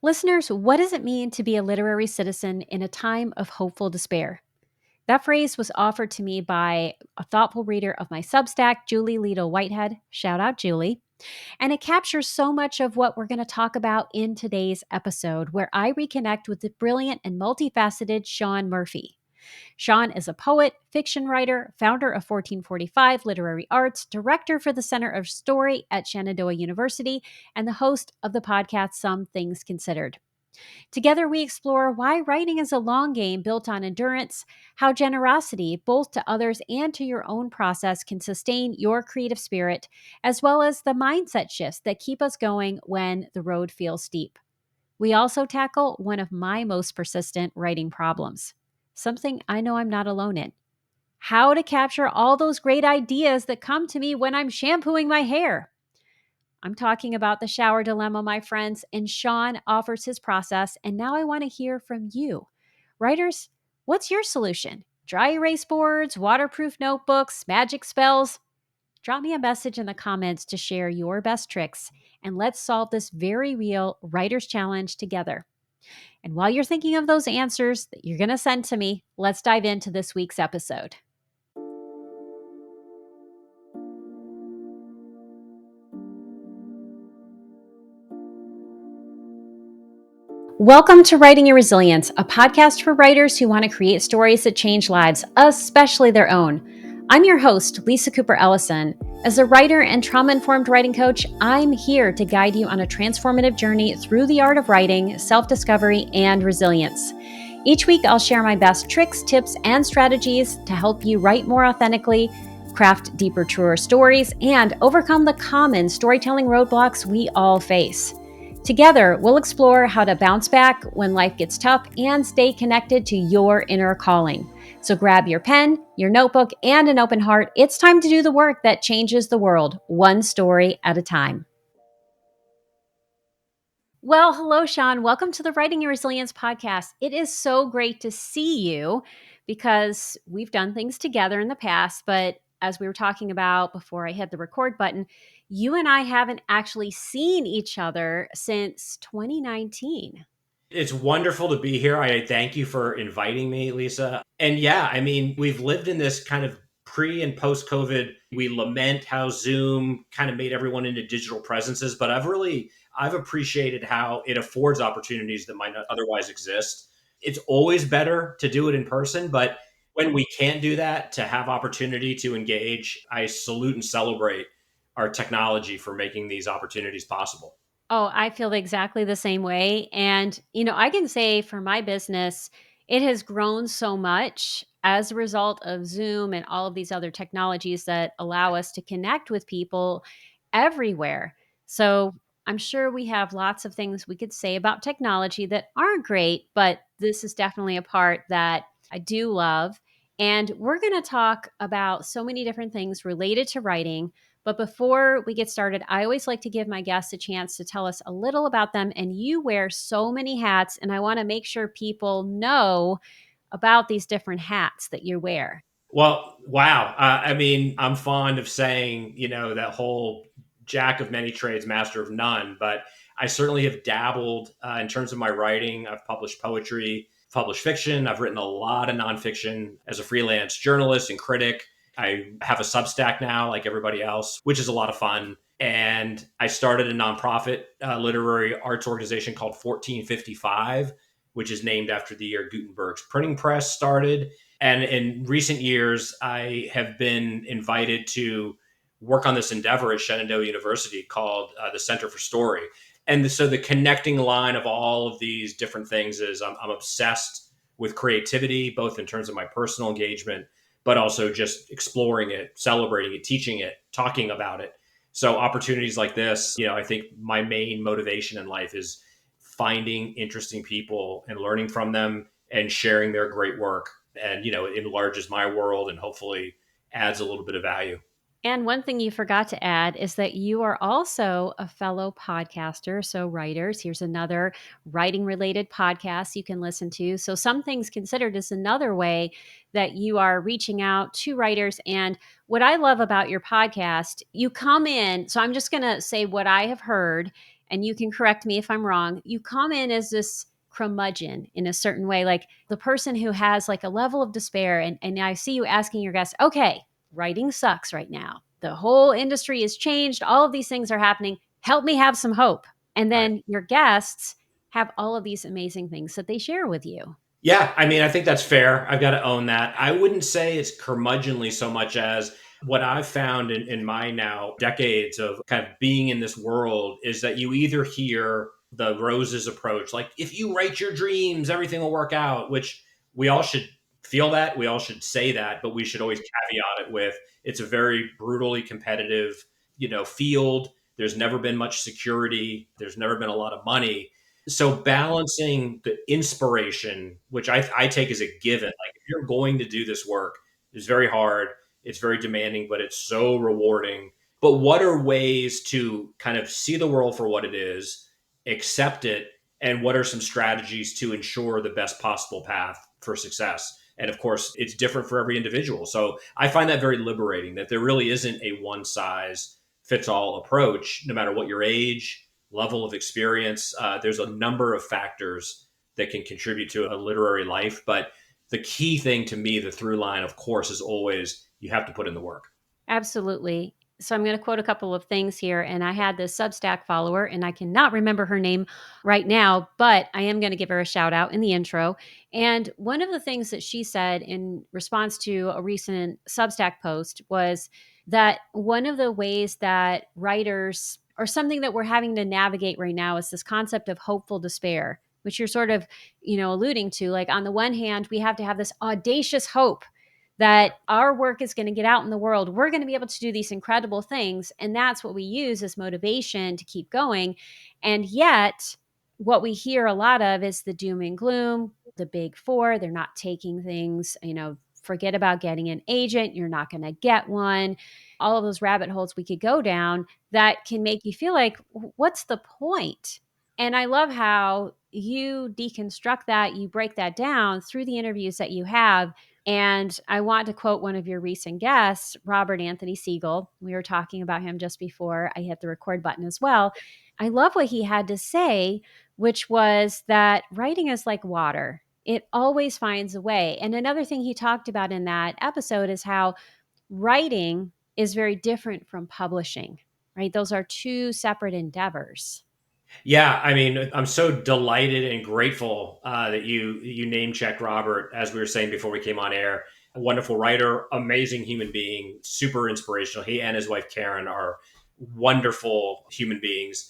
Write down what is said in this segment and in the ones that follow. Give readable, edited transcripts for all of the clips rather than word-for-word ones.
Listeners, what does it mean to be a literary citizen in a time of hopeful despair? That phrase was offered to me by a thoughtful reader of my Substack, Julie Lido Whitehead. Shout out, Julie. And it captures so much of what we're going to talk about in today's episode, where I reconnect with the brilliant and multifaceted Sean Murphy. Sean is a poet, fiction writer, founder of 1445 Literary Arts, director for the Center of Story at Shenandoah University, and the host of the podcast Some Things Considered. Together, we explore why writing is a long game built on endurance, how generosity, both to others and to your own process, can sustain your creative spirit, as well as the mindset shifts that keep us going when the road feels steep. We also tackle one of my most persistent writing problems, something I know I'm not alone in: how to capture all those great ideas that come to me when I'm shampooing my hair. I'm talking about the shower dilemma, my friends, and Sean offers his process. And now I want to hear from you. Writers, what's your solution? Dry erase boards, waterproof notebooks, magic spells? Drop me a message in the comments to share your best tricks, and let's solve this very real writer's challenge together. And while you're thinking of those answers that you're going to send to me, let's dive into this week's episode. Welcome to Writing Your Resilience, a podcast for writers who want to create stories that change lives, especially their own. I'm your host, Lisa Cooper Ellison. As a writer and trauma-informed writing coach, I'm here to guide you on a transformative journey through the art of writing, self-discovery, and resilience. Each week, I'll share my best tricks, tips, and strategies to help you write more authentically, craft deeper, truer stories, and overcome the common storytelling roadblocks we all face. Together, we'll explore how to bounce back when life gets tough and stay connected to your inner calling. So grab your pen, your notebook, and an open heart. It's time to do the work that changes the world, one story at a time. Well, hello, Sean. Welcome to the Writing Your Resilience podcast. It is so great to see you because we've done things together in the past, but as we were talking about before I hit the record button, you and I haven't actually seen each other since 2019. It's wonderful to be here. I thank you for inviting me, Lisa. And yeah, I mean, we've lived in this kind of pre and post COVID. We lament how Zoom kind of made everyone into digital presences, but I've appreciated how it affords opportunities that might not otherwise exist. It's always better to do it in person, but when we can't do that, to have opportunity to engage, I salute and celebrate our technology for making these opportunities possible. Oh, I feel exactly the same way. And, I can say for my business, it has grown so much as a result of Zoom and all of these other technologies that allow us to connect with people everywhere. So I'm sure we have lots of things we could say about technology that aren't great, but this is definitely a part that I do love. And we're going to talk about so many different things related to writing. But before we get started, I always like to give my guests a chance to tell us a little about them. And you wear so many hats, and I want to make sure people know about these different hats that you wear. Well, wow. I mean, I'm fond of saying, that whole jack of many trades, master of none, but I certainly have dabbled in terms of my writing. I've published poetry, published fiction. I've written a lot of nonfiction as a freelance journalist and critic. I have a Substack now, like everybody else, which is a lot of fun. And I started a nonprofit literary arts organization called 1455, which is named after the year Gutenberg's printing press started. And in recent years, I have been invited to work on this endeavor at Shenandoah University called the Center for Story. And so the connecting line of all of these different things is I'm obsessed with creativity, both in terms of my personal engagement, but also just exploring it, celebrating it, teaching it, talking about it. So opportunities like this, I think my main motivation in life is finding interesting people and learning from them and sharing their great work. And, it enlarges my world and hopefully adds a little bit of value. And one thing you forgot to add is that you are also a fellow podcaster. So, writers, here's another writing related podcast you can listen to. So, Some Things Considered is another way that you are reaching out to writers. And what I love about your podcast, you come in. So, I'm just going to say what I have heard and you can correct me if I'm wrong, you come in as this curmudgeon in a certain way, like the person who has like a level of despair. And I see you asking your guests, okay, writing sucks right now. The whole industry has changed. All of these things are happening. Help me have some hope. And Right. then your guests have all of these amazing things that they share with you. Yeah, I mean, I think that's fair. I've got to own that. I wouldn't say it's curmudgeonly so much as what I've found in my now decades of kind of being in this world is that you either hear the roses approach, like if you write your dreams, everything will work out, which we all should feel that. We all should say that, but we should always caveat it with it's a very brutally competitive, field. There's never been much security. There's never been a lot of money, so balancing the inspiration, which I take as a given, like if you're going to do this work, it's very hard, it's very demanding, but it's so rewarding. But what are ways to kind of see the world for what it is, accept it, and what are some strategies to ensure the best possible path for success? And of course, it's different for every individual. So I find that very liberating that there really isn't a one size fits all approach, no matter what your age, level of experience. There's a number of factors that can contribute to a literary life. But the key thing to me, the through line, of course, is always you have to put in the work. Absolutely. So I'm going to quote a couple of things here. And I had this Substack follower, and I cannot remember her name right now, but I am going to give her a shout out in the intro. And one of the things that she said in response to a recent Substack post was that one of the ways that writers, or something that we're having to navigate right now, is this concept of hopeful despair, which you're sort of, alluding to. Like, on the one hand, we have to have this audacious hope that our work is going to get out in the world. We're going to be able to do these incredible things. And that's what we use as motivation to keep going. And yet, what we hear a lot of is the doom and gloom, the big four. They're not taking things, forget about getting an agent. You're not going to get one. All of those rabbit holes we could go down that can make you feel like, what's the point? And I love how you deconstruct that, you break that down through the interviews that you have. And I want to quote one of your recent guests, Robert Anthony Siegel. We were talking about him just before I hit the record button as well. I love what he had to say, which was that writing is like water. It always finds a way. And another thing he talked about in that episode is how writing is very different from publishing, right? Those are two separate endeavors. Yeah, I mean, I'm so delighted and grateful that you name checked Robert, as we were saying before we came on air. A wonderful writer, amazing human being, super inspirational. He and his wife Karen are wonderful human beings.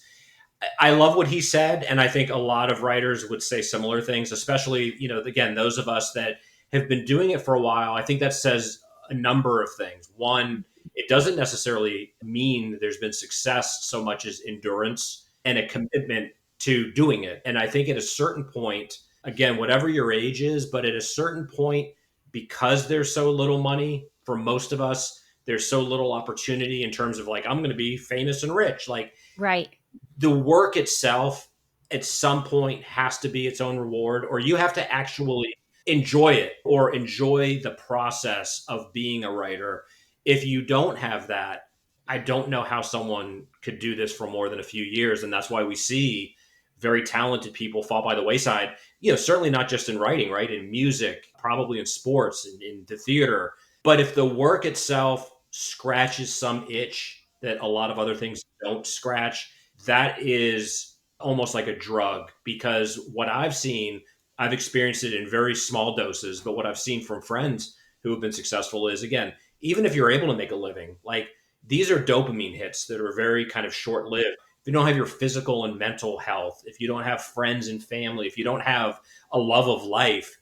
I love what he said, and I think a lot of writers would say similar things, especially, again, those of us that have been doing it for a while. I think that says a number of things. One, it doesn't necessarily mean there's been success so much as endurance and a commitment to doing it. And I think at a certain point, again, whatever your age is, but at a certain point, because there's so little money for most of us, there's so little opportunity in terms of like, I'm going to be famous and rich. Like, Right. the work itself at some point has to be its own reward, or you have to actually enjoy it or enjoy the process of being a writer. If you don't have that, I don't know how someone could do this for more than a few years. And that's why we see very talented people fall by the wayside, certainly not just in writing, right? In music, probably in sports, in the theater. But if the work itself scratches some itch that a lot of other things don't scratch, that is almost like a drug, because what I've seen, I've experienced it in very small doses, but what I've seen from friends who have been successful is, again, even if you're able to make a living, like these are dopamine hits that are very kind of short lived. If you don't have your physical and mental health, if you don't have friends and family, if you don't have a love of life,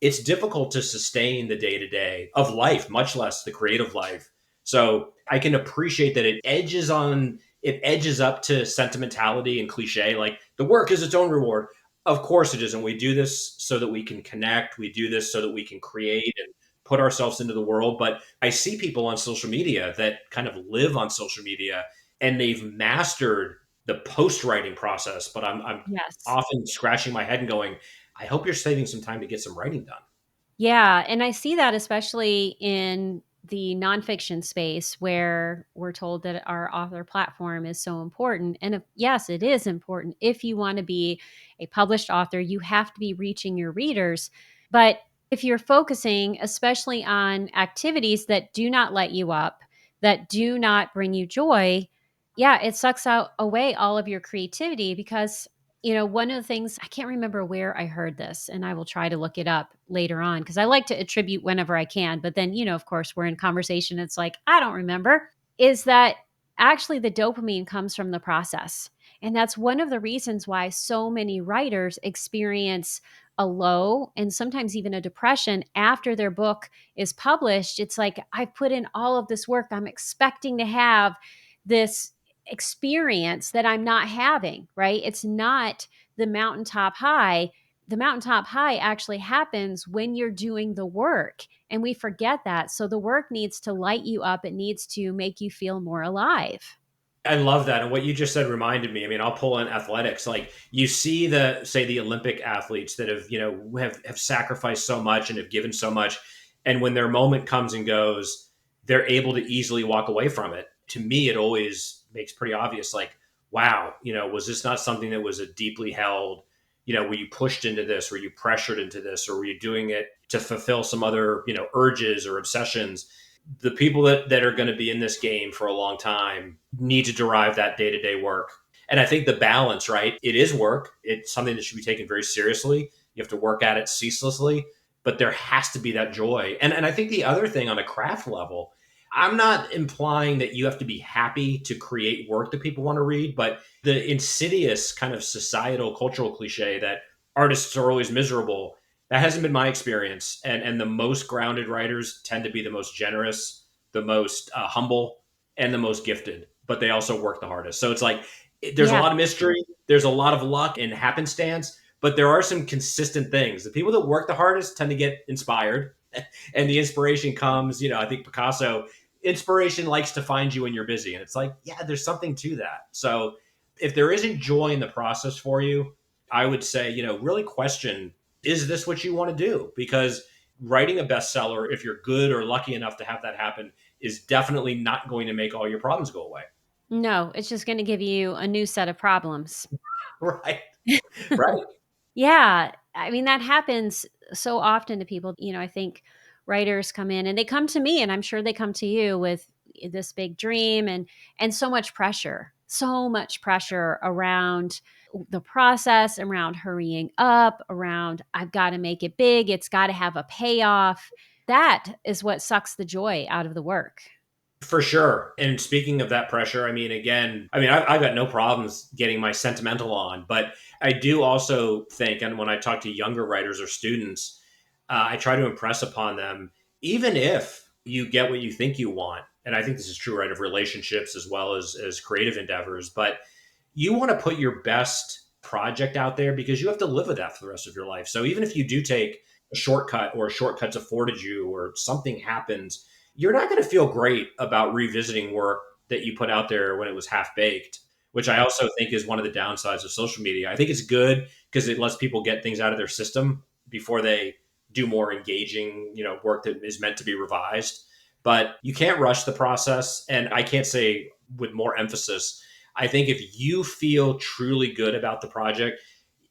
it's difficult to sustain the day to day of life, much less the creative life. So I can appreciate that it edges up to sentimentality and cliche. Like the work is its own reward. Of course it isn't. We do this so that we can connect. We do this so that we can create and put ourselves into the world. But I see people on social media that kind of live on social media and they've mastered the post writing process. But I'm Yes. often scratching my head and going, I hope you're saving some time to get some writing done. Yeah, and I see that especially in the nonfiction space where we're told that our author platform is so important. And if, yes, it is important. If you want to be a published author, you have to be reaching your readers. But if you're focusing especially on activities that do not light you up, that do not bring you joy, yeah, it sucks out away all of your creativity because one of the things, I can't remember where I heard this, and I will try to look it up later on because I like to attribute whenever I can. But then, of course, we're in conversation. It's like, I don't remember. Is that actually the dopamine comes from the process? And that's one of the reasons why so many writers experience a low and sometimes even a depression after their book is published. It's like, I've put in all of this work. I'm expecting to have this experience that I'm not having, right? It's not the mountaintop high. The mountaintop high actually happens when you're doing the work, and we forget that. So the work needs to light you up, it needs to make you feel more alive. I love that. And what you just said reminded me. I mean, I'll pull in athletics. Like you see say the Olympic athletes that have sacrificed so much and have given so much. And when their moment comes and goes, they're able to easily walk away from it. To me, it always makes pretty obvious, like, wow, was this not something that was a deeply held, were you pushed into this? Were you pressured into this? Or were you doing it to fulfill some other, urges or obsessions? The people that are going to be in this game for a long time need to derive that day-to-day work. And I think the balance, right? It is work. It's something that should be taken very seriously. You have to work at it ceaselessly, but there has to be that joy. And I think the other thing on a craft level, I'm not implying that you have to be happy to create work that people want to read, but the insidious kind of societal cultural cliche that artists are always miserable, that hasn't been my experience. And the most grounded writers tend to be the most generous, the most humble, and the most gifted, but they also work the hardest. So it's like there's a Yeah. lot of mystery, there's a lot of luck and happenstance, but there are some consistent things. The people that work the hardest tend to get inspired, and the inspiration comes. I think Picasso, inspiration likes to find you when you're busy, and it's like, yeah, there's something to that. So if there isn't joy in the process for you, I would say, really question, is this what you want to do? Because writing a bestseller, if you're good or lucky enough to have that happen, is definitely not going to make all your problems go away. No, it's just going to give you a new set of problems. Right. Right. Yeah, I mean, that happens so often to people. I think writers come in and they come to me, and I'm sure they come to you with this big dream and so much pressure around the process, around hurrying up, around I've got to make it big, it's got to have a payoff. That is what sucks the joy out of the work. For sure. And speaking of that pressure, I mean, again, I've got no problems getting my sentimental on, but I do also think, and when I talk to younger writers or students, I try to impress upon them, even if you get what you think you want, and I think this is true, right, of relationships as well as creative endeavors, but you want to put your best project out there because you have to live with that for the rest of your life. So even if you do take a shortcut or a shortcut's afforded you or something happens, you're not going to feel great about revisiting work that you put out there when it was half baked, which I also think is one of the downsides of social media. I think it's good because it lets people get things out of their system before they do more engaging, work that is meant to be revised. But you can't rush the process. And I can't say with more emphasis, I think if you feel truly good about the project,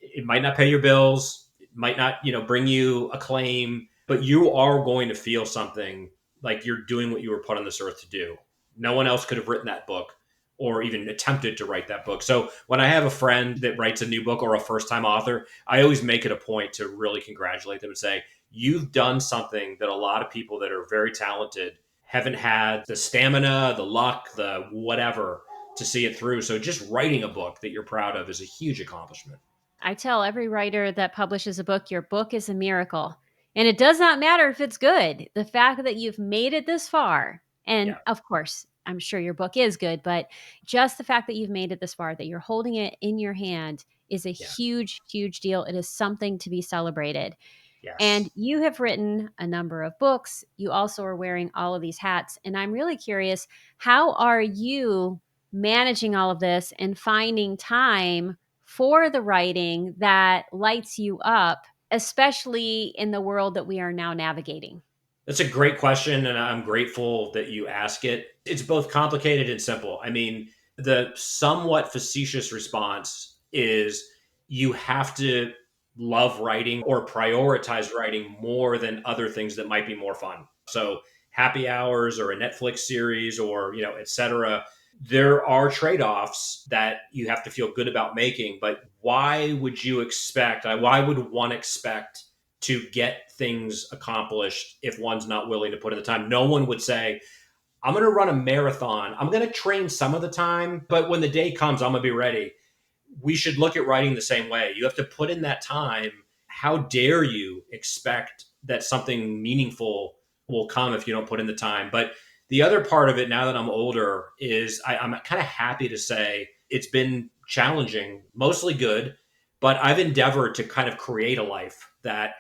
it might not pay your bills, it might not, bring you acclaim, but you are going to feel something like you're doing what you were put on this earth to do. No one else could have written that book or even attempted to write that book. So when I have a friend that writes a new book or a first time author, I always make it a point to really congratulate them and say, you've done something that a lot of people that are very talented haven't had the stamina, the luck, the whatever to see it through. So just writing a book that you're proud of is a huge accomplishment. I tell every writer that publishes a book, your book is a miracle. And it does not matter if it's good. The fact that you've made it this far, and Yeah. of course, I'm sure your book is good, but just the fact that you've made it this far, that you're holding it in your hand, is a Yeah. huge, huge deal. It is something to be celebrated. And Yes. you have written a number of books. You also are wearing all of these hats. And I'm really curious, how are you managing all of this and finding time for the writing that lights you up, especially in the world that we are now navigating? That's a great question, and I'm grateful that you ask it. It's both complicated and simple. I mean, the somewhat facetious response is you have to love writing or prioritize writing more than other things that might be more fun. So, happy hours or a Netflix series or, et cetera. There are trade offs that you have to feel good about making, but why would you expect, why would one expect to get things accomplished if one's not willing to put in the time? No one would say, I'm going to run a marathon. I'm going to train some of the time, but when the day comes, I'm going to be ready. We should look at writing the same way. You have to put in that time. How dare you expect that something meaningful will come if you don't put in the time? But the other part of it, now that I'm older, is I'm kind of happy to say it's been challenging, mostly good, but I've endeavored to kind of create a life that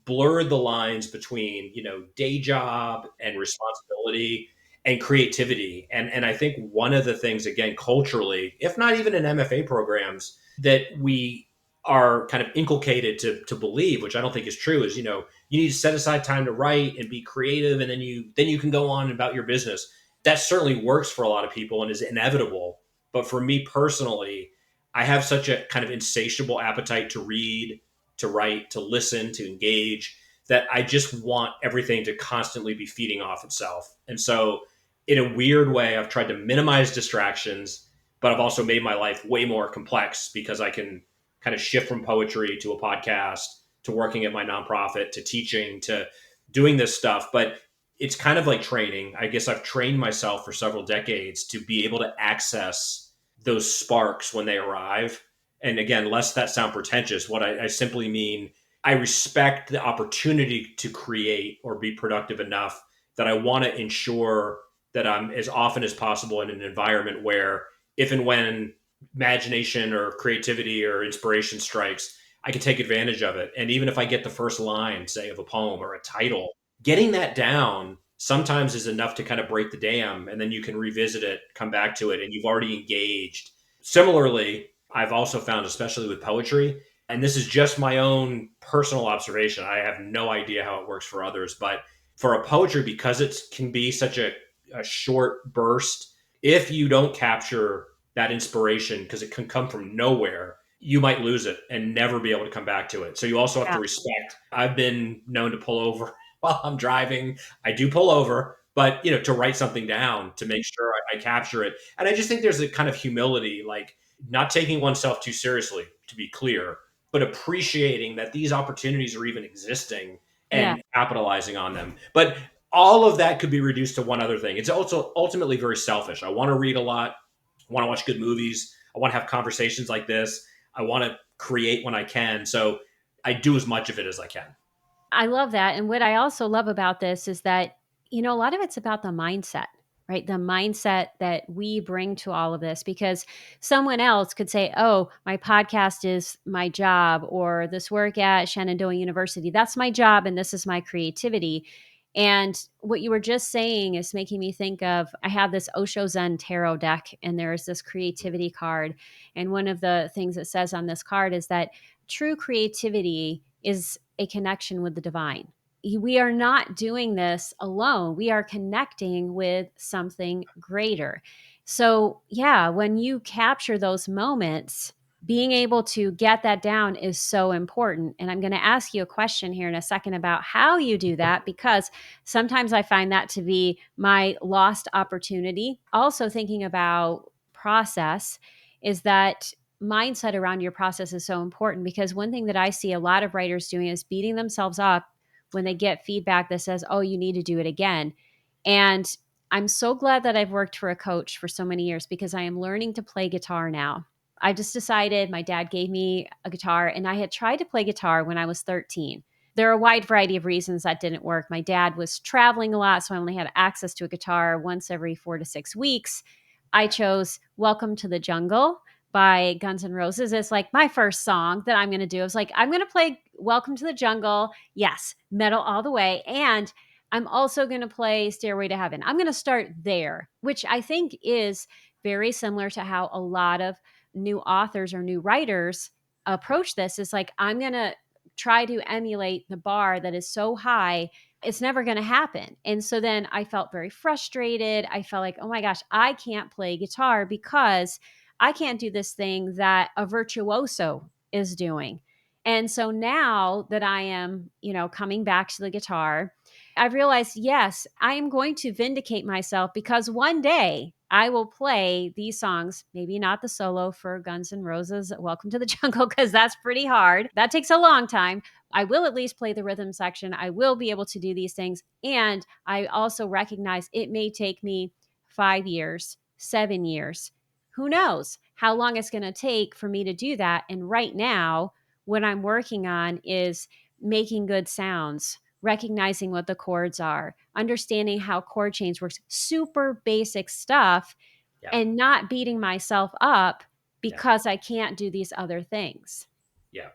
blurred the lines between, day job and responsibility and creativity. And I think one of the things, again, culturally, if not even in MFA programs, that we are kind of inculcated to believe, which I don't think is true, is you need to set aside time to write and be creative, and then you can go on about your business. That certainly works for a lot of people and is inevitable. But for me personally, I have such a kind of insatiable appetite to read, to write, to listen, to engage, that I just want everything to constantly be feeding off itself. And so, in a weird way, I've tried to minimize distractions, but I've also made my life way more complex because I can kind of shift from poetry to a podcast to working at my nonprofit to teaching to doing this stuff. But it's kind of like training. I guess I've trained myself for several decades to be able to access those sparks when they arrive. And again, lest that sound pretentious, what I simply mean, I respect the opportunity to create or be productive enough that I want to ensure that I'm as often as possible in an environment where, if and when imagination or creativity or inspiration strikes, I can take advantage of it. And even if I get the first line, say, of a poem or a title, getting that down sometimes is enough to kind of break the dam, and then you can revisit it, come back to it, and you've already engaged. Similarly, I've also found, especially with poetry, and this is just my own personal observation, I have no idea how it works for others, but for a poetry, because it can be such a short burst, if you don't capture that inspiration, because it can come from nowhere, you might lose it and never be able to come back to it. So you also have Yeah. to respect. I've been known to pull over while I'm driving. I do pull over, but to write something down to make sure I capture it. And I just think there's a kind of humility, like not taking oneself too seriously, to be clear, but appreciating that these opportunities are even existing Yeah. and capitalizing on them. But all of that could be reduced to one other thing. It's also ultimately very selfish. I want to read a lot. I want to watch good movies. I want to have conversations like this. I want to create when I can. So I do as much of it as I can. I love that. And what I also love about this is that, a lot of it's about the mindset, right? The mindset that we bring to all of this, because someone else could say, oh, my podcast is my job, or this work at Shenandoah University, that's my job, and this is my creativity. And what you were just saying is making me think of, I have this Osho Zen tarot deck, and there's this creativity card. And one of the things it says on this card is that true creativity is a connection with the divine. We are not doing this alone. We are connecting with something greater. So, yeah, when you capture those moments, being able to get that down is so important. And I'm going to ask you a question here in a second about how you do that, because sometimes I find that to be my lost opportunity. Also, thinking about process is that mindset around your process is so important, because one thing that I see a lot of writers doing is beating themselves up when they get feedback that says, oh, you need to do it again. And I'm so glad that I've worked for a coach for so many years, because I am learning to play guitar now. I just decided, my dad gave me a guitar, and I had tried to play guitar when I was 13. There are a wide variety of reasons that didn't work. My dad was traveling a lot, so I only had access to a guitar once every 4 to 6 weeks. I chose Welcome to the Jungle by Guns N' Roses as like my first song that I'm going to do. I was like, I'm going to play Welcome to the Jungle. Yes, metal all the way. And I'm also going to play Stairway to Heaven. I'm going to start there, which I think is very similar to how a lot of new authors or new writers approach this. Is like, I'm going to try to emulate the bar that is so high it's never going to happen. And so then I felt very frustrated. I felt like, oh my gosh, I can't play guitar because I can't do this thing that a virtuoso is doing. And so now that I am, coming back to the guitar, I've realized, yes, I am going to vindicate myself because one day I will play these songs, maybe not the solo for Guns N' Roses, Welcome to the Jungle, because that's pretty hard. That takes a long time. I will at least play the rhythm section. I will be able to do these things. And I also recognize it may take me 5 years, 7 years. Who knows how long it's going to take for me to do that? And right now, what I'm working on is making good sounds, recognizing what the chords are, understanding how chord change works, super basic stuff, Yeah. and not beating myself up Yeah. because I can't do these other things. Yeah.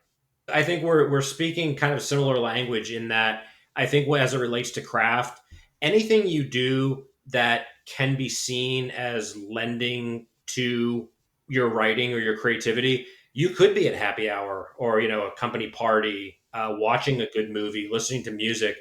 I think we're speaking kind of similar language in that I think as it relates to craft, anything you do that can be seen as lending to your writing or your creativity, you could be at happy hour or a company party, watching a good movie, listening to music,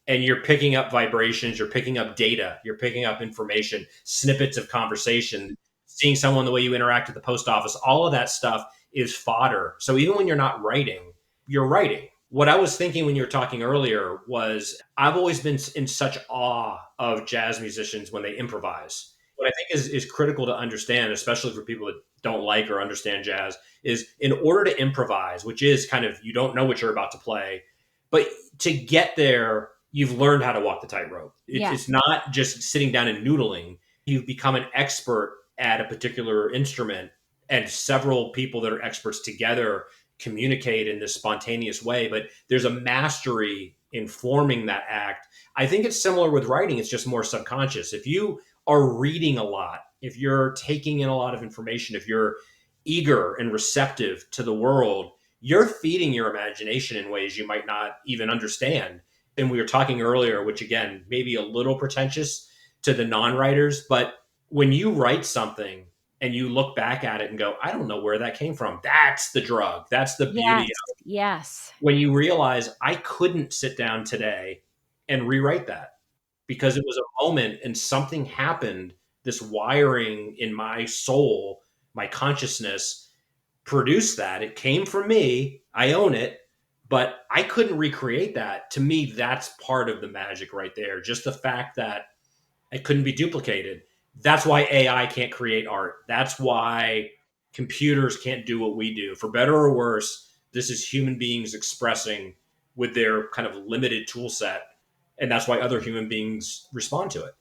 and you're picking up vibrations, you're picking up data, you're picking up information, snippets of conversation, seeing someone the way you interact at the post office, all of that stuff is fodder. So even when you're not writing, you're writing. What I was thinking when you were talking earlier was I've always been in such awe of jazz musicians when they improvise. What I think is critical to understand, especially for people that don't like or understand jazz, is in order to improvise, which is kind of you don't know what you're about to play, but to get there, you've learned how to walk the tightrope. It's Yes. not just sitting down and noodling. You've become an expert at a particular instrument, and several people that are experts together communicate in this spontaneous way, but there's a mastery in forming that act. I think it's similar with writing, it's just more subconscious. If you are reading a lot, if you're taking in a lot of information, if you're eager and receptive to the world, you're feeding your imagination in ways you might not even understand. And we were talking earlier, which again, maybe a little pretentious to the non writers, but when you write something and you look back at it and go, I don't know where that came from. That's the drug. That's the beauty. Yes. Yes. When you realize I couldn't sit down today and rewrite that because it was a moment and something happened, this wiring in my soul, my consciousness produced that. It came from me. I own it, but I couldn't recreate that. To me, that's part of the magic right there. Just the fact that it couldn't be duplicated. That's why AI can't create art. That's why computers can't do what we do. For better or worse, this is human beings expressing with their kind of limited tool set. And that's why other human beings respond to it.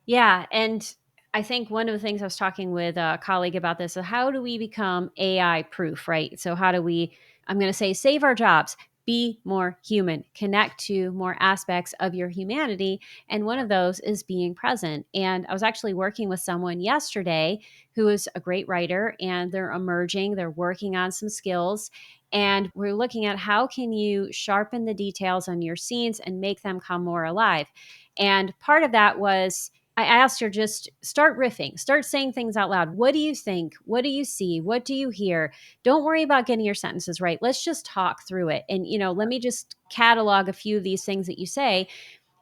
Yeah. And I think one of the things I was talking with a colleague about this is how do we become AI proof, right? So, how do we, I'm going to say, save our jobs, be more human, connect to more aspects of your humanity. And one of those is being present. And I was actually working with someone yesterday who is a great writer and they're emerging, they're working on some skills. And we're looking at how can you sharpen the details on your scenes and make them come more alive. And part of that was I asked her just start riffing, start saying things out loud. What do you think? What do you see? What do you hear? Don't worry about getting your sentences right. Let's just talk through it. And, let me just catalog a few of these things that you say.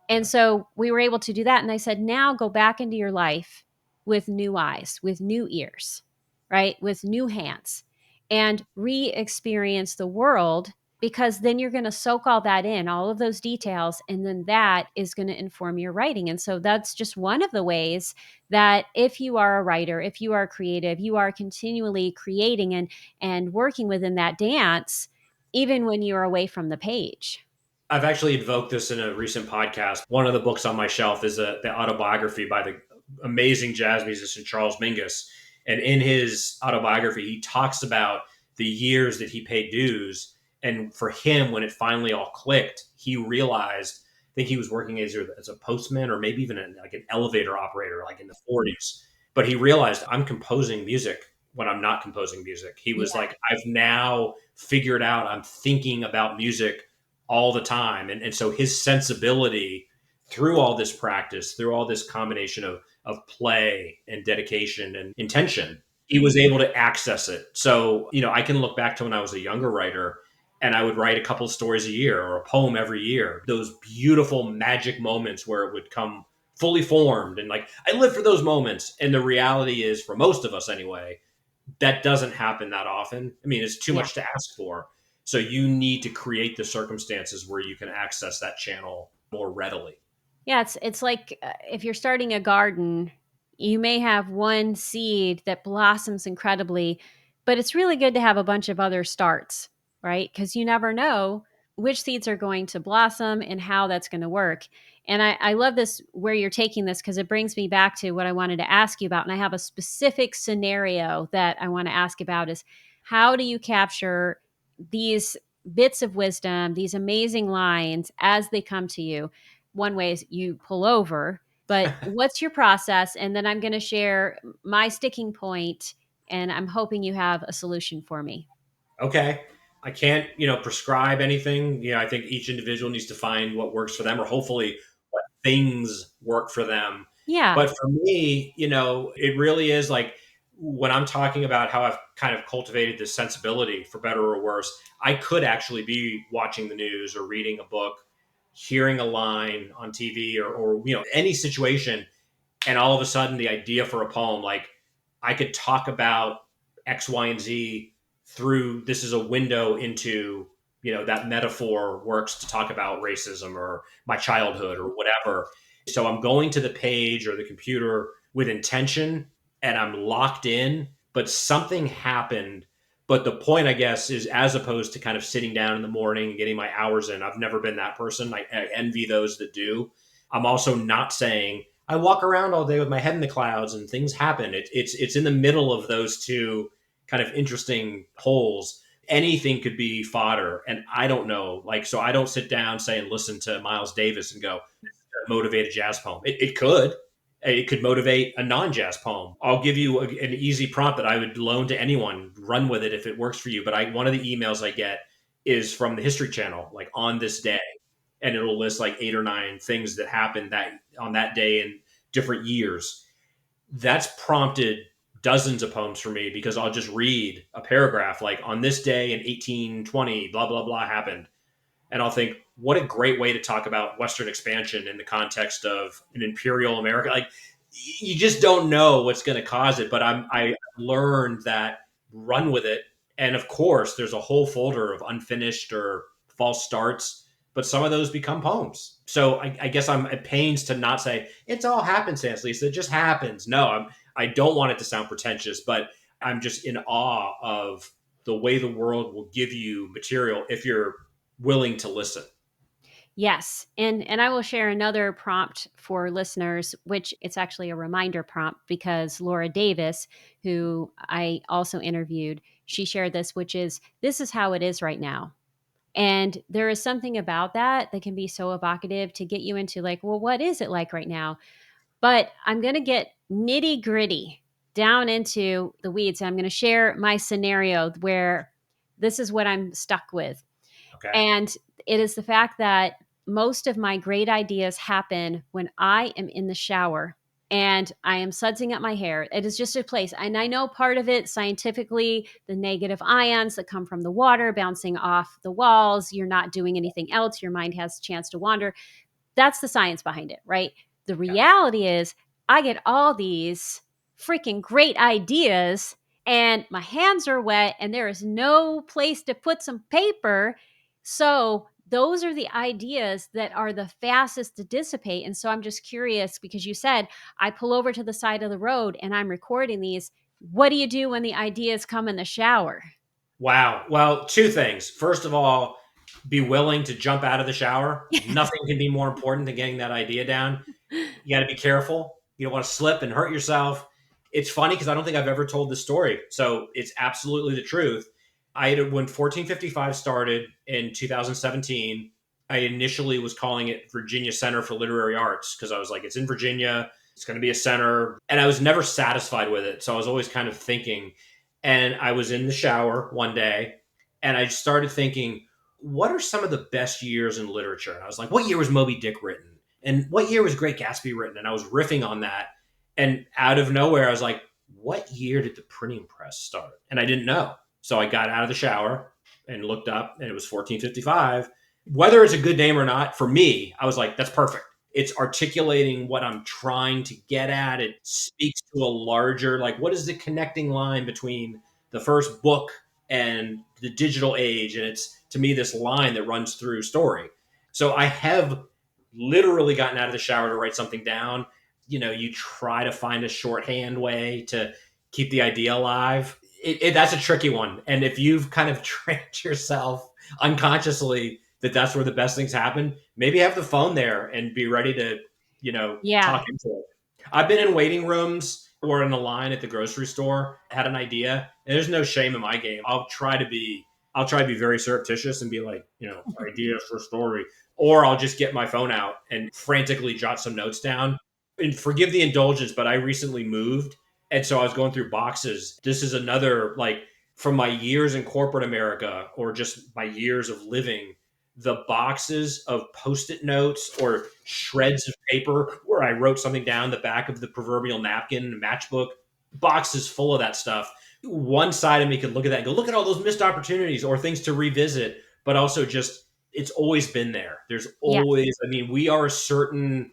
And Yeah. so we were able to do that. And I said, now go back into your life with new eyes, with new ears, right? With new hands and re experience the world because then you're going to soak all that in, all of those details. And then that is going to inform your writing. And so that's just one of the ways that if you are a writer, if you are creative, you are continually creating and working within that dance, even when you're away from the page. I've actually invoked this in a recent podcast. One of the books on my shelf is the autobiography by the amazing jazz musician Charles Mingus. And in his autobiography, he talks about the years that he paid dues. And for him, when it finally all clicked, he realized, I think he was working as a postman or maybe even like an elevator operator, like in the 40s. But he realized I'm composing music when I'm not composing music. He was Yeah. like, I've now figured out I'm thinking about music all the time. And so his sensibility through all this practice, through all this combination of play and dedication and intention, he was able to access it. So, I can look back to when I was a younger writer and I would write a couple of stories a year or a poem every year. Those beautiful magic moments where it would come fully formed. And like, I live for those moments. And the reality is, for most of us anyway, that doesn't happen that often. I mean, it's too Yeah. much to ask for. So you need to create the circumstances where you can access that channel more readily. Yeah, it's like if you're starting a garden, you may have one seed that blossoms incredibly, but it's really good to have a bunch of other starts, right? Because you never know which seeds are going to blossom and how that's going to work. And I love this where you're taking this because it brings me back to what I wanted to ask you about. And I have a specific scenario that I want to ask about is how do you capture these bits of wisdom, these amazing lines as they come to you? One way is you pull over, but what's your process? And then I'm going to share my sticking point, and I'm hoping you have a solution for me. Okay. I can't, prescribe anything. I think each individual needs to find what works for them, or hopefully what things work for them. Yeah. But for me, it really is like when I'm talking about how I've kind of cultivated this sensibility, for better or worse, I could actually be watching the news or reading a book, hearing a line on TV, or any situation, and all of a sudden the idea for a poem, like I could talk about X, Y, and Z through this is a window into, that metaphor works to talk about racism or my childhood or whatever. So I'm going to the page or the computer with intention and I'm locked in, but something happened. But the point, I guess, is as opposed to kind of sitting down in the morning and getting my hours in, I've never been that person. I envy those that do. I'm also not saying I walk around all day with my head in the clouds and things happen. It's in the middle of those two kind of interesting holes. Anything could be fodder, and I don't know. Like, so I don't sit down, say, and listen to Miles Davis and go, motivate a jazz poem. It could. It could motivate a non-jazz poem. I'll give you an easy prompt that I would loan to anyone. Run with it if it works for you. But one of the emails I get is from the History Channel, like on this day, and it'll list like 8 or 9 things that happened that on that day in different years. That's prompted dozens of poems for me because I'll just read a paragraph like on this day in 1820, blah blah blah happened, and I'll think, what a great way to talk about Western expansion in the context of an imperial America. Like, you just don't know what's going to cause it. But I learned that run with it. And of course, there's a whole folder of unfinished or false starts, but some of those become poems. So I guess I'm at pains to not say it's all happenstance, Lisa. It just happens. No, I don't want it to sound pretentious, but I'm just in awe of the way the world will give you material if you're willing to listen. Yes. And I will share another prompt for listeners, which it's actually a reminder prompt because Laura Davis, who I also interviewed, she shared this is how it is right now. And there is something about that that can be so evocative to get you into like, well, what is it like right now? But I'm going to get nitty gritty down into the weeds. I'm going to share my scenario where this is what I'm stuck with. Okay. And it is the fact that most of my great ideas happen when I am in the shower and I am sudsing up my hair. It is just a place. And I know part of it scientifically, the negative ions that come from the water bouncing off the walls, you're not doing anything else. Your mind has a chance to wander. That's the science behind it, right? The Yeah. reality is, I get all these freaking great ideas, and my hands are wet, and there is no place to put some paper. So, those are the ideas that are the fastest to dissipate. And so, I'm just curious because you said I pull over to the side of the road and I'm recording these. What do you do when the ideas come in the shower? Wow. Well, two things. First of all, be willing to jump out of the shower. Nothing can be more important than getting that idea down. You got to be careful. You don't want to slip and hurt yourself. It's funny because I don't think I've ever told this story. So it's absolutely the truth. When 1455 started in 2017, I initially was calling it Virginia Center for Literary Arts because I was like, it's in Virginia. It's going to be a center. And I was never satisfied with it. So I was always kind of thinking. And I was in the shower one day and I started thinking, what are some of the best years in literature? And I was like, what year was Moby Dick written? And what year was Great Gatsby written? And I was riffing on that. And out of nowhere, I was like, what year did the printing press start? And I didn't know. So I got out of the shower and looked up and it was 1455. Whether it's a good name or not, for me, I was like, that's perfect. It's articulating what I'm trying to get at. It speaks to a larger, like, what is the connecting line between the first book and the digital age? And it's, to me, this line that runs through story. So I have literally gotten out of the shower to write something down. You try to find a shorthand way to keep the idea alive. That's a tricky one. And if you've kind of trained yourself unconsciously that that's where the best things happen, maybe have the phone there and be ready to, Yeah. talk into it. I've been in waiting rooms or in a line at the grocery store, had an idea, and there's no shame in my game. I'll try to be very surreptitious and be like, idea for story. Or I'll just get my phone out and frantically jot some notes down. And forgive the indulgence, but I recently moved. And so I was going through boxes. This is another, like, from my years in corporate America or just my years of living, the boxes of post-it notes or shreds of paper where I wrote something down the back of the proverbial napkin, matchbook, boxes full of that stuff. One side of me could look at that and go, look at all those missed opportunities or things to revisit, but also just, it's always been there. There's Yeah. always, we are a certain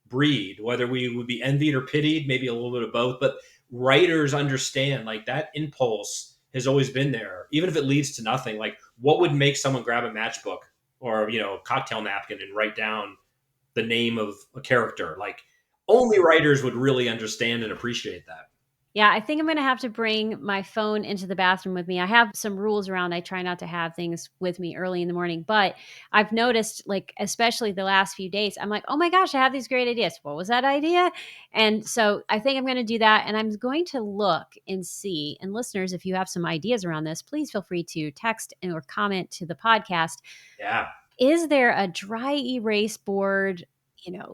breed, whether we would be envied or pitied, maybe a little bit of both, but writers understand, like, that impulse has always been there, even if it leads to nothing. Like, what would make someone grab a matchbook or, a cocktail napkin and write down the name of a character? Like, only writers would really understand and appreciate that. Yeah, I think I'm gonna have to bring my phone into the bathroom with me. I have some rules around, I try not to have things with me early in the morning, but I've noticed, like, especially the last few days, I'm like, "Oh my gosh, I have these great ideas. What was that idea?" And so I think I'm gonna do that, and I'm going to look and see, and listeners, if you have some ideas around this, please feel free to text or comment to the podcast. Yeah. Is there a dry erase board,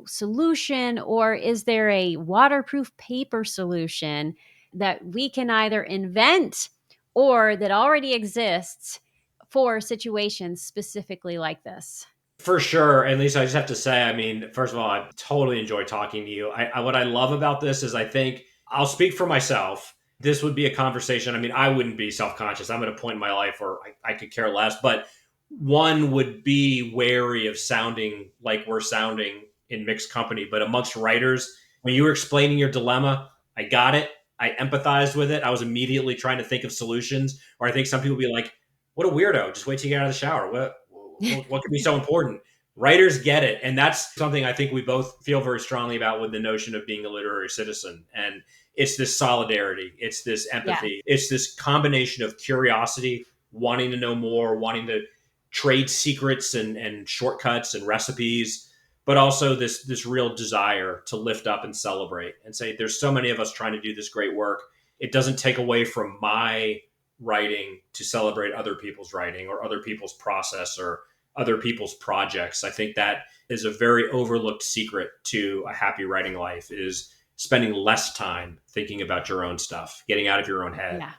solution, or is there a waterproof paper solution that we can either invent or that already exists for situations specifically like this? For sure. And Lisa, I just have to say, first of all, I totally enjoy talking to you. What I love about this is, I think I'll speak for myself. This would be a conversation. I wouldn't be self conscious. I'm at a point in my life where I could care less, but one would be wary of sounding like we're sounding in mixed company. But amongst writers, when you were explaining your dilemma, I got it. I empathized with it. I was immediately trying to think of solutions. Or I think some people be like, what a weirdo. Just wait till you get out of the shower. What could be so important? Writers get it. And that's something I think we both feel very strongly about with the notion of being a literary citizen. And it's this solidarity, it's this Yeah. empathy, it's this combination of curiosity, wanting to know more, wanting to trade secrets and shortcuts and recipes, but also this real desire to lift up and celebrate and say, there's so many of us trying to do this great work. It doesn't take away from my writing to celebrate other people's writing or other people's process or other people's projects. I think that is a very overlooked secret to a happy writing life, is spending less time thinking about your own stuff, getting out of your own head. Yeah.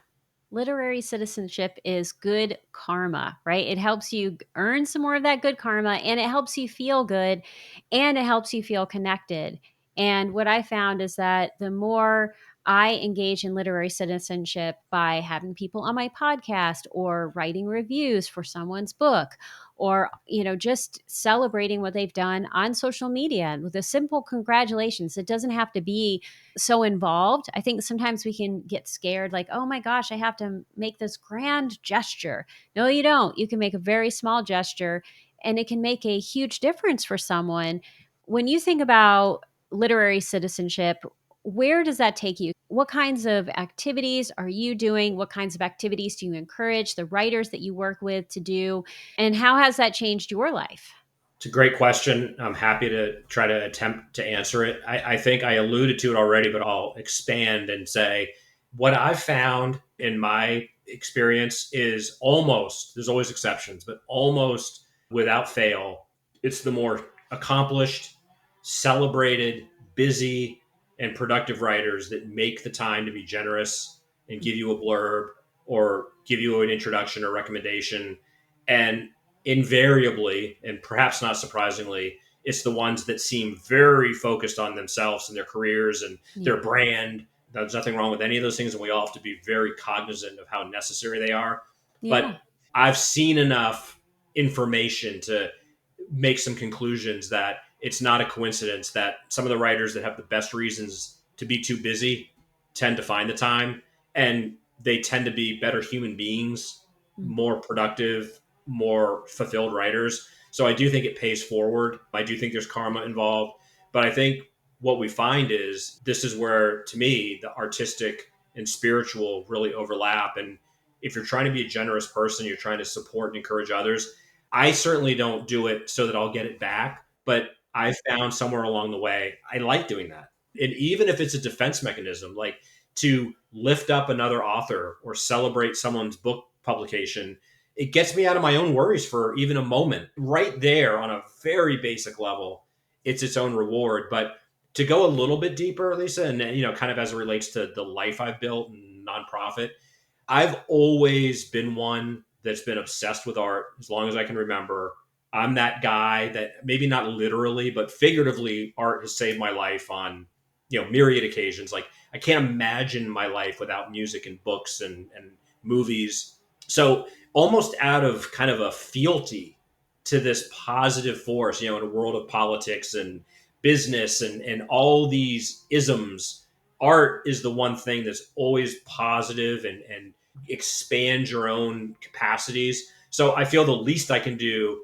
Literary citizenship is good karma, right? It helps you earn some more of that good karma, and it helps you feel good, and it helps you feel connected. And what I found is that the more I engage in literary citizenship by having people on my podcast or writing reviews for someone's book, or just celebrating what they've done on social media and with a simple congratulations. It doesn't have to be so involved. I think sometimes we can get scared, like, oh my gosh, I have to make this grand gesture. No, you don't. You can make a very small gesture, and it can make a huge difference for someone. When you think about literary citizenship, where does that take you? What kinds of activities are you doing? What kinds of activities do you encourage the writers that you work with to do? And how has that changed your life? It's a great question. I'm happy to try to attempt to answer it. I think I alluded to it already, but I'll expand and say what I've found in my experience is almost, there's always exceptions, but almost without fail, it's the more accomplished, celebrated, busy, and productive writers that make the time to be generous and give you a blurb or give you an introduction or recommendation. And invariably, and perhaps not surprisingly, it's the ones that seem very focused on themselves and their careers and Yeah. their brand. There's nothing wrong with any of those things, and we all have to be very cognizant of how necessary they are. But Yeah. I've seen enough information to make some conclusions that it's not a coincidence that some of the writers that have the best reasons to be too busy tend to find the time, and they tend to be better human beings, Mm. more productive, more fulfilled writers. So I do think it pays forward. I do think there's karma involved, but I think what we find is this is where, to me, the artistic and spiritual really overlap. And if you're trying to be a generous person, you're trying to support and encourage others. I certainly don't do it so that I'll get it back, but I found somewhere along the way I like doing that. And even if it's a defense mechanism, like to lift up another author or celebrate someone's book publication, it gets me out of my own worries for even a moment. Right there on a very basic level, it's its own reward. But to go a little bit deeper, Lisa, and kind of as it relates to the life I've built and nonprofit, I've always been one that's been obsessed with art as long as I can remember. I'm that guy that maybe not literally, but figuratively, art has saved my life on myriad occasions. Like I can't imagine my life without music and books and movies. So almost out of kind of a fealty to this positive force, in a world of politics and business and all these isms, art is the one thing that's always positive and expand your own capacities. So I feel the least I can do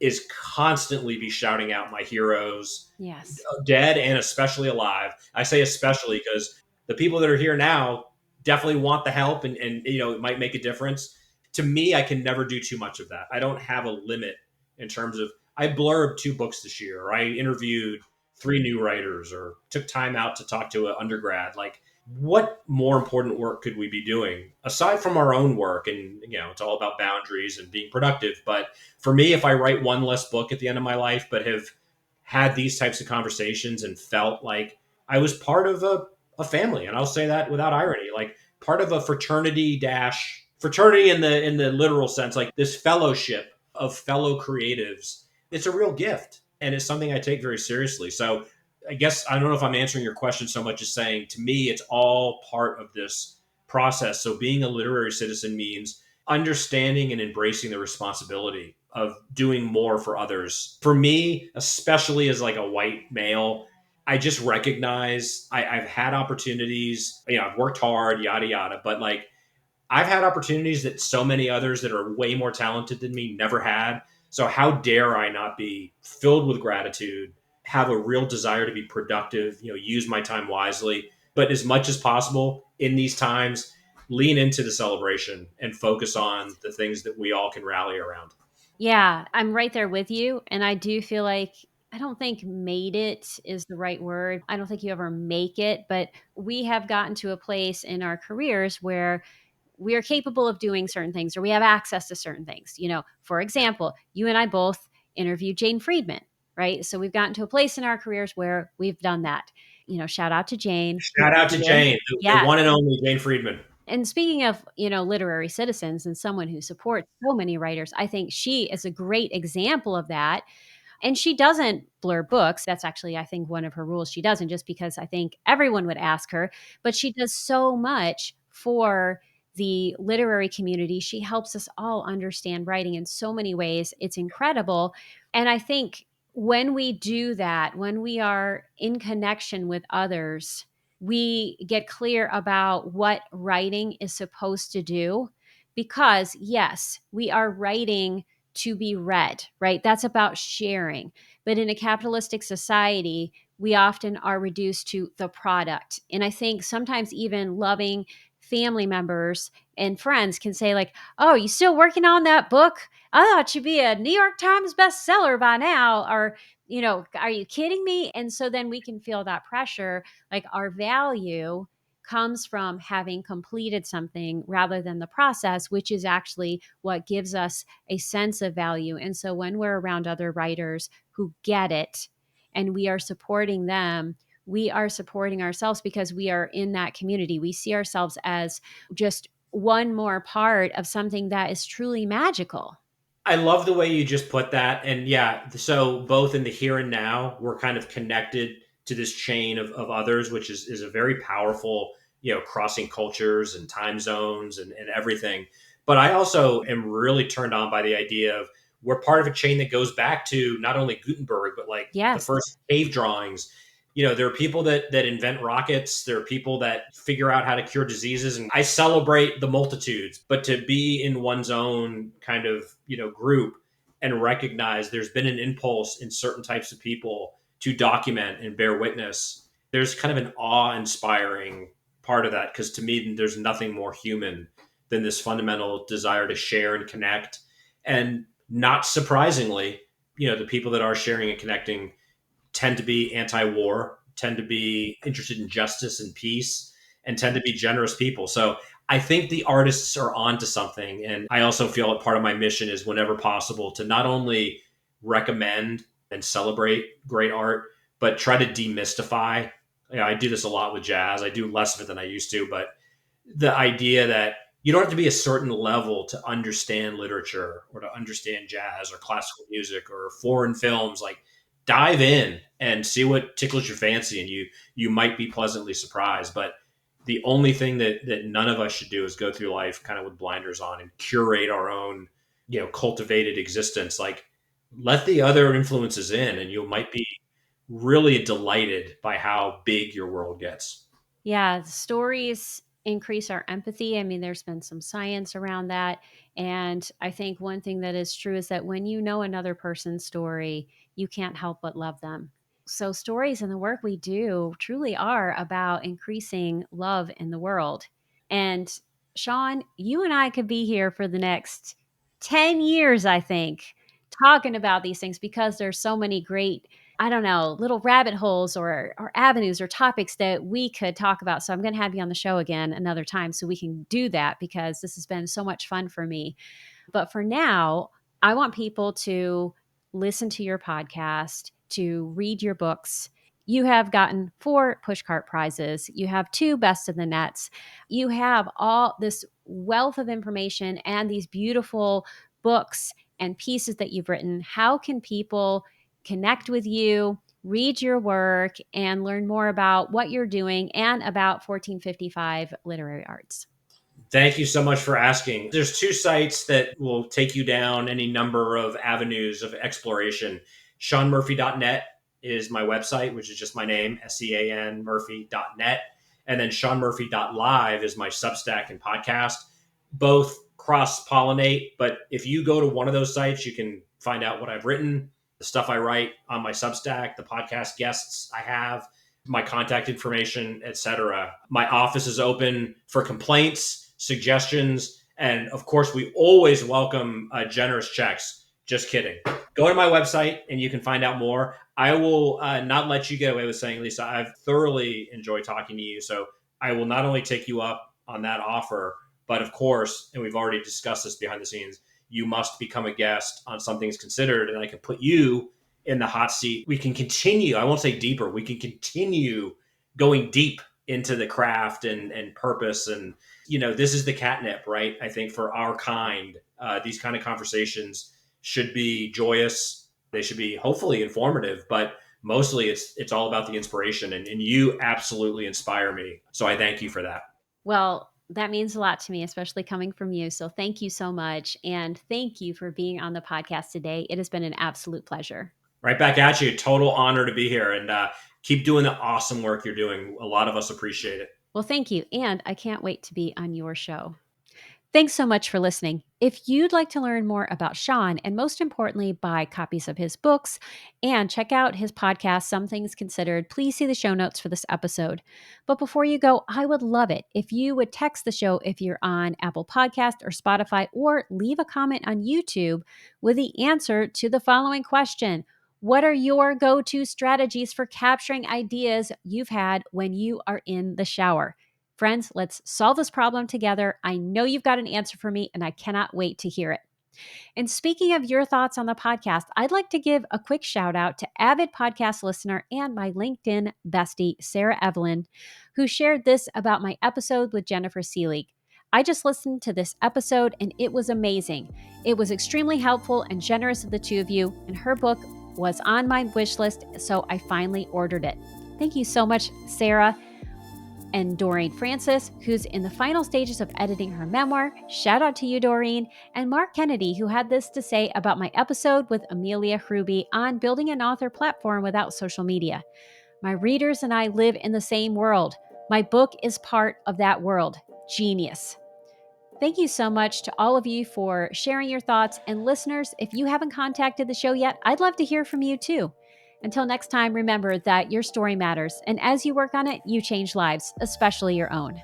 is constantly be shouting out my heroes, Yes. dead and especially alive. I say especially because the people that are here now definitely want the help, and it might make a difference. To me, I can never do too much of that. I don't have a limit in terms of I blurbed 2 books this year, or I interviewed 3 new writers, or took time out to talk to an undergrad. Like, what more important work could we be doing aside from our own work? And it's all about boundaries and being productive. But for me, if I write one less book at the end of my life, but have had these types of conversations and felt like I was part of a family, and I'll say that without irony, like part of a fraternity dash fraternity in the literal sense, like this fellowship of fellow creatives. It's a real gift, and it's something I take very seriously. So I guess I don't know if I'm answering your question so much as saying to me it's all part of this process. So being a literary citizen means understanding and embracing the responsibility of doing more for others. For me, especially as like a white male, I just recognize I've had opportunities, I've worked hard, yada yada, but like I've had opportunities that so many others that are way more talented than me never had. So how dare I not be filled with gratitude, have a real desire to be productive, use my time wisely, but as much as possible in these times, lean into the celebration and focus on the things that we all can rally around. Yeah, I'm right there with you. And I do feel like I don't think made it is the right word. I don't think you ever make it, but we have gotten to a place in our careers where we are capable of doing certain things or we have access to certain things. For example, you and I both interviewed Jane Friedman, right? So we've gotten to a place in our careers where we've done that. Shout out to Jane. Shout out to Jane, the Yeah. one and only Jane Friedman. And speaking of, literary citizens and someone who supports so many writers, I think she is a great example of that. And she doesn't blur books. That's actually, I think, one of her rules. She doesn't, just because I think everyone would ask her, but she does so much for the literary community. She helps us all understand writing in so many ways. It's incredible. And I think when we do that, when we are in connection with others, we get clear about what writing is supposed to do. Because, yes, we are writing to be read, right? That's about sharing. But in a capitalistic society, we often are reduced to the product. And I think sometimes even loving family members and friends can say, like, oh, you still working on that book? I thought you'd be a New York Times bestseller by now. Or, are you kidding me? And so then we can feel that pressure, like our value comes from having completed something rather than the process, which is actually what gives us a sense of value. And so when we're around other writers who get it and we are supporting them, we are supporting ourselves because we are in that community. We see ourselves as just one more part of something that is truly magical. I love the way you just put that. And yeah, so both in the here and now, we're kind of connected to this chain of others, which is a very powerful, crossing cultures and time zones and everything. But I also am really turned on by the idea of we're part of a chain that goes back to not only Gutenberg, but like the Yes. first cave drawings. There are people that invent rockets. There are people that figure out how to cure diseases, and I celebrate the multitudes. But to be in one's own kind of group and recognize there's been an impulse in certain types of people to document and bear witness. There's kind of an awe-inspiring part of that, because to me, there's nothing more human than this fundamental desire to share and connect. And not surprisingly, the people that are sharing and connecting tend to be anti-war, tend to be interested in justice and peace, and tend to be generous people. So I think the artists are onto something. And I also feel that part of my mission is, whenever possible, to not only recommend and celebrate great art, but try to demystify. I do this a lot with jazz. I do less of it than I used to, but the idea that you don't have to be a certain level to understand literature or to understand jazz or classical music or foreign films. Like, dive in and see what tickles your fancy, and you might be pleasantly surprised. But the only thing that none of us should do is go through life kind of with blinders on and curate our own cultivated existence. Like, let the other influences in, and you might be really delighted by how big your world gets. Yeah, stories increase our empathy. I mean, there's been some science around that. And I think one thing that is true is that when you know another person's story, you can't help but love them. So, stories and the work we do truly are about increasing love in the world. And Sean, you and I could be here for the next 10 years, I think, talking about these things, because there's so many great, I don't know, little rabbit holes or avenues or topics that we could talk about. So I'm going to have you on the show again another time so we can do that, because this has been so much fun for me. But for now, I want people to listen to your podcast, to read your books. You have gotten 4 pushcart prizes. You have 2 best of the nets. You have all this wealth of information and these beautiful books and pieces that you've written. How can people connect with you, read your work, and learn more about what you're doing and about 1455 literary arts? Thank you so much for asking. There's 2 sites that will take you down any number of avenues of exploration. SeanMurphy.net is my website, which is just my name, SEAN Murphy.net. And then SeanMurphy.live is my Substack and podcast. Both cross pollinate, but if you go to one of those sites, you can find out what I've written, the stuff I write on my Substack, the podcast guests I have, my contact information, etc. My office is open for complaints, suggestions, and of course, we always welcome generous checks. Just kidding. Go to my website and you can find out more. I will not let you get away with saying, Lisa, I've thoroughly enjoyed talking to you. So I will not only take you up on that offer, but of course, and we've already discussed this behind the scenes, you must become a guest on Something's Considered, and I can put you in the hot seat. We can continue, I won't say deeper, we can continue going deep into the craft and purpose. And, this is the catnip, right? I think for our kind, these kind of conversations should be joyous. They should be hopefully informative, but mostly it's all about the inspiration. And you absolutely inspire me. So I thank you for that. Well, that means a lot to me, especially coming from you. So thank you so much. And thank you for being on the podcast today. It has been an absolute pleasure. Right back at you. Total honor to be here, and keep doing the awesome work you're doing. A lot of us appreciate it. Well, thank you. And I can't wait to be on your show. Thanks so much for listening. If you'd like to learn more about Sean, and most importantly, buy copies of his books and check out his podcast, Some Things Considered, please see the show notes for this episode. But before you go, I would love it if you would text the show if you're on Apple Podcast or Spotify, or leave a comment on YouTube with the answer to the following question. What are your go-to strategies for capturing ideas you've had when you are in the shower? Friends, let's solve this problem together. I know you've got an answer for me, and I cannot wait to hear it. And speaking of your thoughts on the podcast, I'd like to give a quick shout out to avid podcast listener and my LinkedIn bestie, Sarah Evelyn, who shared this about my episode with Jennifer Seelig. I just listened to this episode and it was amazing. It was extremely helpful and generous of the 2 of you, and her book was on my wish list, so I finally ordered it. Thank you so much, Sarah. and Doreen Francis, who's in the final stages of editing her memoir. Shout out to you, Doreen. And Mark Kennedy, who had this to say about my episode with Amelia Hruby on building an author platform without social media. My readers and I live in the same world. My book is part of that world. Genius. Thank you so much to all of you for sharing your thoughts. And listeners, if you haven't contacted the show yet, I'd love to hear from you too. Until next time, remember that your story matters. And as you work on it, you change lives, especially your own.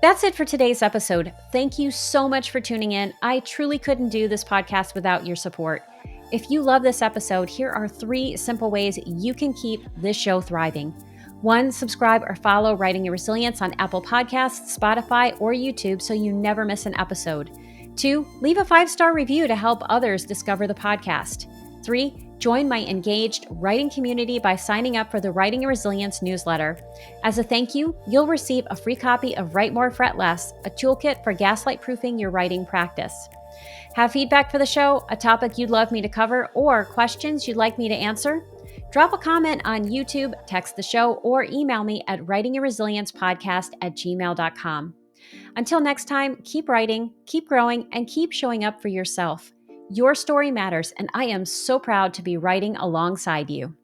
That's it for today's episode. Thank you so much for tuning in. I truly couldn't do this podcast without your support. If you love this episode, here are 3 simple ways you can keep this show thriving. 1, subscribe or follow Writing Your Resilience on Apple Podcasts, Spotify, or YouTube so you never miss an episode. 2, leave a 5-star review to help others discover the podcast. 3, join my engaged writing community by signing up for the Writing Your Resilience newsletter. As a thank you, you'll receive a free copy of Write More, Fret Less, a toolkit for gaslight-proofing your writing practice. Have feedback for the show, a topic you'd love me to cover, or questions you'd like me to answer? Drop a comment on YouTube, text the show, or email me at writingyourresiliencepodcast@gmail.com. Until next time, keep writing, keep growing, and keep showing up for yourself. Your story matters, and I am so proud to be writing alongside you.